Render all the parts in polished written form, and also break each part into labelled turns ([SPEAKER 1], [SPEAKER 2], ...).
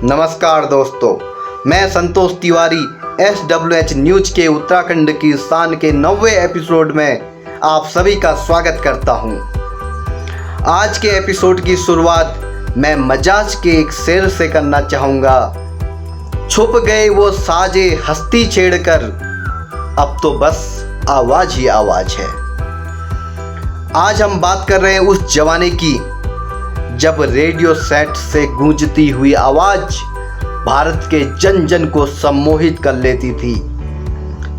[SPEAKER 1] नमस्कार दोस्तों, मैं संतोष तिवारी SWH न्यूज के उत्तराखंड की शान के 90वें एपिसोड में आप सभी का स्वागत करता हूं। आज के एपिसोड की शुरुआत मैं मजाज के एक शेर से करना चाहूँगा। छुप गए वो साजे हस्ती छेड़कर, अब तो बस आवाज ही आवाज है। आज हम बात कर रहे हैं उस जमाने की जब रेडियो सेट से गूंजती हुई आवाज भारत के जन जन को सम्मोहित कर लेती थी,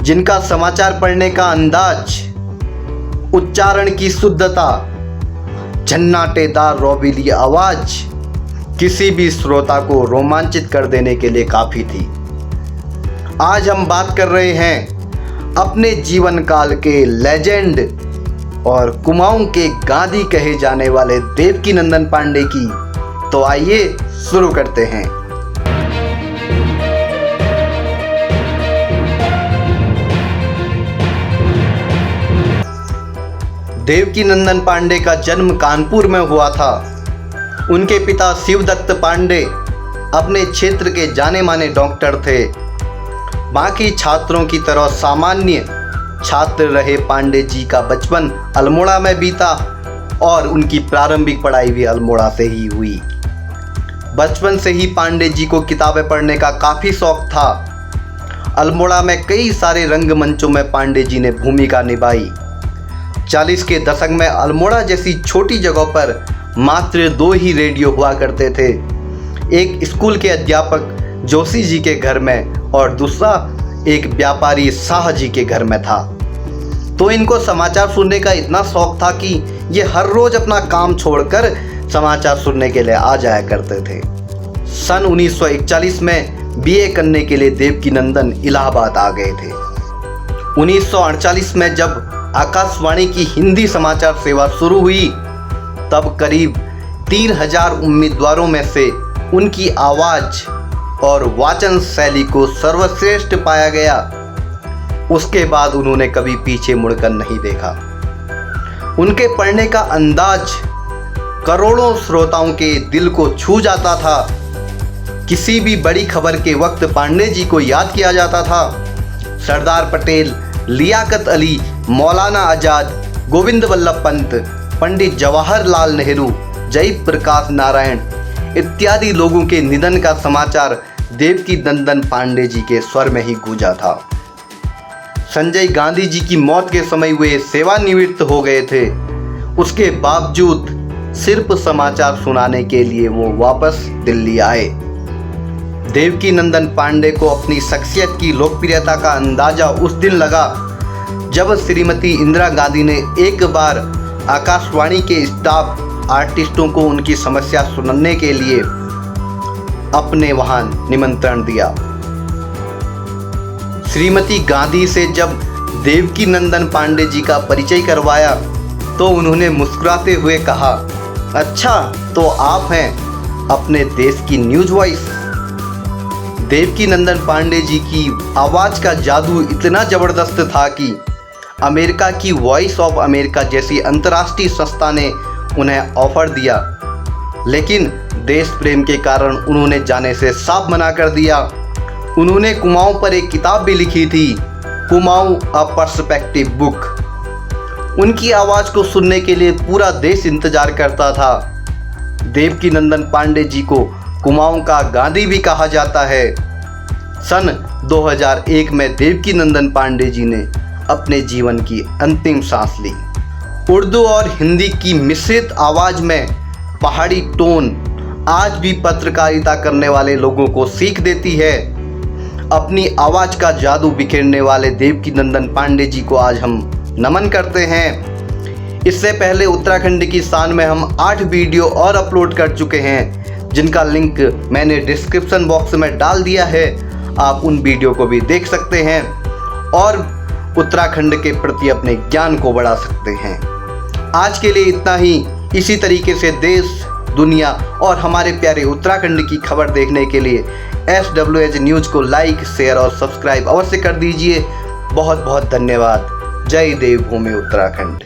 [SPEAKER 1] जिनका समाचार पढ़ने का अंदाज, उच्चारण की शुद्धता, झन्नाटेदार रोबीली आवाज किसी भी श्रोता को रोमांचित कर देने के लिए काफी थी। आज हम बात कर रहे हैं अपने जीवन काल के लेजेंड और कुमाऊं के गांधी कहे जाने वाले देवकीनंदन पांडे की। तो आइए शुरू करते हैं। देवकीनंदन पांडे का जन्म कानपुर में हुआ था। उनके पिता शिवदत्त पांडे अपने क्षेत्र के जाने माने डॉक्टर थे। बाकी छात्रों की तरह सामान्य छात्र रहे पांडे जी का बचपन अल्मोड़ा में बीता और उनकी प्रारंभिक पढ़ाई भी अल्मोड़ा से ही हुई। बचपन से ही पांडे जी को किताबें पढ़ने का काफ़ी शौक था। अल्मोड़ा में कई सारे रंगमंचों में पांडे जी ने भूमिका निभाई। 40 के दशक में अल्मोड़ा जैसी छोटी जगहों पर मात्र 2 ही रेडियो हुआ करते थे, एक स्कूल के अध्यापक जोशी जी के घर में और दूसरा एक व्यापारी शाह जी के घर में था। तो इनको समाचार सुनने का इतना शौक था कि ये हर रोज अपना काम छोड़कर समाचार सुनने के लिए आ जाया करते थे। सन 1941 में BA करने के लिए देवकीनंदन इलाहाबाद आ गए थे। 1948 में जब आकाशवाणी की हिंदी समाचार सेवा शुरू हुई, तब करीब 3000 उम्मीदवारों में से उनकी आवाज़ और वाचन शैली को सर्वश्रेष्ठ पाया गया। उसके बाद उन्होंने कभी पीछे मुड़कर नहीं देखा। उनके पढ़ने का अंदाज करोड़ों श्रोताओं के दिल को छू जाता था। किसी भी बड़ी खबर के वक्त पांडे जी को याद किया जाता था। सरदार पटेल, लियाकत अली, मौलाना आज़ाद, गोविंद वल्लभ पंत, पंडित जवाहरलाल नेहरू, जयप्रकाश नारायण इत्यादि लोगों के निधन का समाचार देवकीनंदन पांडे जी के स्वर में ही गूंजा था। संजय गांधी जी की मौत के समय वे सेवानिवृत्त हो गए थे। उसके बावजूद सिर्फ समाचार सुनाने के लिए वो वापस दिल्ली आए। देवकीनंदन पांडे को अपनी शख्सियत की लोकप्रियता का अंदाजा उस दिन लगा जब श्रीमती इंदिरा गांधी ने एक बार आकाशवाणी के स्टाफ आर्टिस्टों को उनकी समस्या सुनने के लिए अपने वहां निमंत्रण दिया। श्रीमती गांधी से जब देवकीनंदन पांडे जी का परिचय करवाया तो उन्होंने मुस्कुराते हुए कहा, अच्छा तो आप हैं अपने देश की न्यूज वॉइस। देवकीनंदन पांडे जी की आवाज़ का जादू इतना ज़बरदस्त था कि अमेरिका की वॉइस ऑफ अमेरिका जैसी अंतर्राष्ट्रीय संस्था ने उन्हें ऑफर दिया, लेकिन देश प्रेम के कारण उन्होंने जाने से साफ मना कर दिया। उन्होंने कुमाऊं पर एक किताब भी लिखी थी, कुमाऊं अ पर्सपेक्टिव बुक। उनकी आवाज़ को सुनने के लिए पूरा देश इंतजार करता था। देवकीनंदन पांडे जी को कुमाऊं का गांधी भी कहा जाता है। सन 2001 में देवकीनंदन पांडे जी ने अपने जीवन की अंतिम सांस ली। उर्दू और हिंदी की मिश्रित आवाज़ में पहाड़ी टोन आज भी पत्रकारिता करने वाले लोगों को सीख देती है। अपनी आवाज़ का जादू बिखेरने वाले देवकीनंदन पांडे जी को आज हम नमन करते हैं। इससे पहले उत्तराखंड की शान में हम 8 वीडियो और अपलोड कर चुके हैं, जिनका लिंक मैंने डिस्क्रिप्शन बॉक्स में डाल दिया है। आप उन वीडियो को भी देख सकते हैं और उत्तराखंड के प्रति अपने ज्ञान को बढ़ा सकते हैं। आज के लिए इतना ही। इसी तरीके से देश, दुनिया और हमारे प्यारे उत्तराखंड की खबर देखने के लिए SWH न्यूज़ को लाइक, शेयर और सब्सक्राइब अवश्य कर दीजिए। बहुत बहुत धन्यवाद। जय देवभूमि उत्तराखंड।